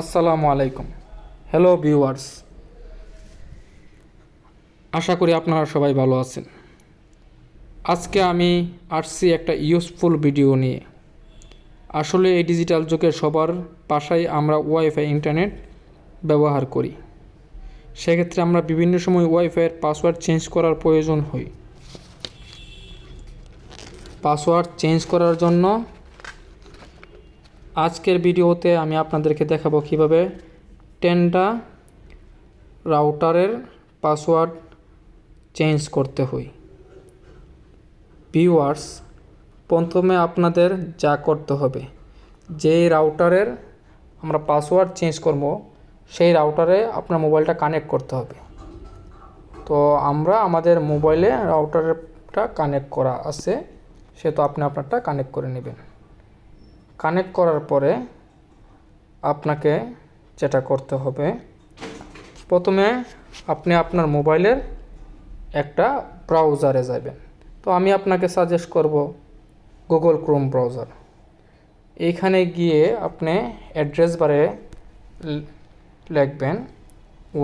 আসসালামু আলাইকুম। Hello viewers, আশা করি আপনারা সবাই ভালো আছেন। আজকে আমি আসছি একটা ইউজফুল ভিডিও নিয়ে। আসলে এই ডিজিটাল যুগে সবার বাসায় আমরা ওয়াইফাই ইন্টারনেট ব্যবহার করি। সেক্ষেত্রে আমরা বিভিন্ন সময় ওয়াইফাইয়ের পাসওয়ার্ড চেঞ্জ করার প্রয়োজন হয়। পাসওয়ার্ড চেঞ্জ করার জন্য আজকের ভিডিওতে আমি আপনাদেরকে দেখাবো কিভাবে টেন্ডা রাউটারের পাসওয়ার্ড চেঞ্জ করতে হয়। ভিউয়ার্স, প্রথমে আপনাদের যা করতে হবে, যেই রাউটারের আমরা পাসওয়ার্ড চেঞ্জ করব সেই রাউটারে আপনার মোবাইলটা কানেক্ট করতে হবে। তো আমরা আমাদের মোবাইলে রাউটারটা কানেক্ট করা আছে, সেহেতু আপনি আপনারটা কানেক্ট করে নেবেন। কানেক্ট করার পরে আপনাকে যেটা করতে হবে, প্রথমে আপনি আপনার মোবাইলের একটা ব্রাউজারে যাবেন। তো আমি আপনাকে সাজেস্ট করব গুগল ক্রোম ব্রাউজার। এইখানে গিয়ে আপনি অ্যাড্রেস বারে লিখবেন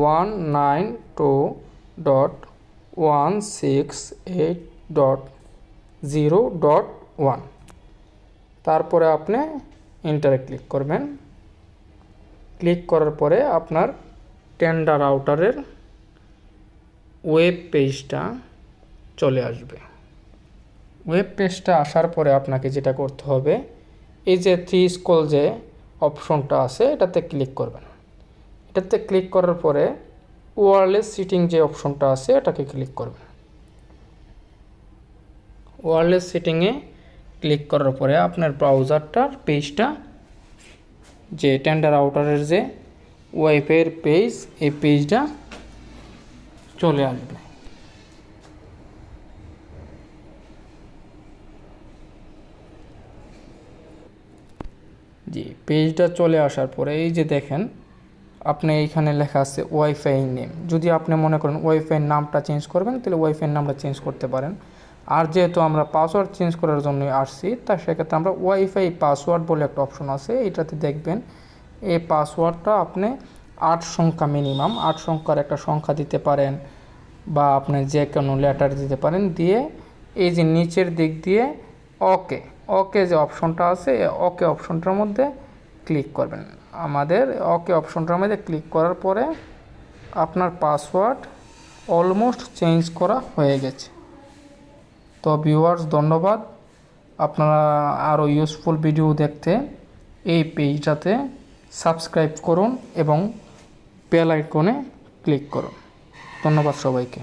192.168.0.1। তারপরে আপনি এন্টারে ক্লিক করবেন। ক্লিক করার পরে আপনার টেন্ডা রাউটারের ওয়েব পেজটা চলে আসবে। ওয়েব পেজটা আসার পরে আপনাকে যেটা করতে হবে, এই যে থ্রি স্ক্রল যে অপশনটা আছে এটাতে ক্লিক করবেন। এটাতে ক্লিক করার পরে ওয়্যারলেস সেটিং যে অপশনটা আছে এটাকে ক্লিক করবেন। ওয়্যারলেস সেটিংয়ে ক্লিক করার পরে আপনার ব্রাউজারটার পেজটা, যে টেন্ডা রাউটারের যে ওয়াইফাইয়ের পেজ, এই পেজটা চলে আসবে। জি, পেজটা চলে আসার পরে এই যে দেখেন আপনি এইখানে লেখা আছে ওয়াইফাই নেম। যদি আপনি মনে করেন ওয়াইফাইয়ের নামটা চেঞ্জ করবেন তাহলে ওয়াইফাইয়ের নামটা চেঞ্জ করতে পারেন। আর যেহেতু আমরা পাসওয়ার্ড চেঞ্জ করার জন্য আসছি, তা সেক্ষেত্রে আমরা ওয়াইফাই পাসওয়ার্ড বলে একটা অপশন আছে, এটাতে দেখবেন এই পাসওয়ার্ডটা আপনি 8 সংখ্যা, মিনিমাম 8 সংখ্যার একটা সংখ্যা দিতে পারেন, বা আপনি যে কোনো লেটার দিতে পারেন। দিয়ে এই যে নিচের দিক দিয়ে ওকে যে অপশনটা আছে, ওকে অপশনটার মধ্যে ক্লিক করবেন। আমাদের ওকে অপশনটার মধ্যে ক্লিক করার পরে আপনার পাসওয়ার্ড অলমোস্ট চেঞ্জ করা হয়ে গেছে। তো ভিউয়ার্স, ধন্যবাদ। আপনারা আরও ইউজফুল ভিডিও দেখতে এই পেজটাতে সাবস্ক্রাইব করুন এবং বেল আইকনে ক্লিক করুন। ধন্যবাদ সবাইকে।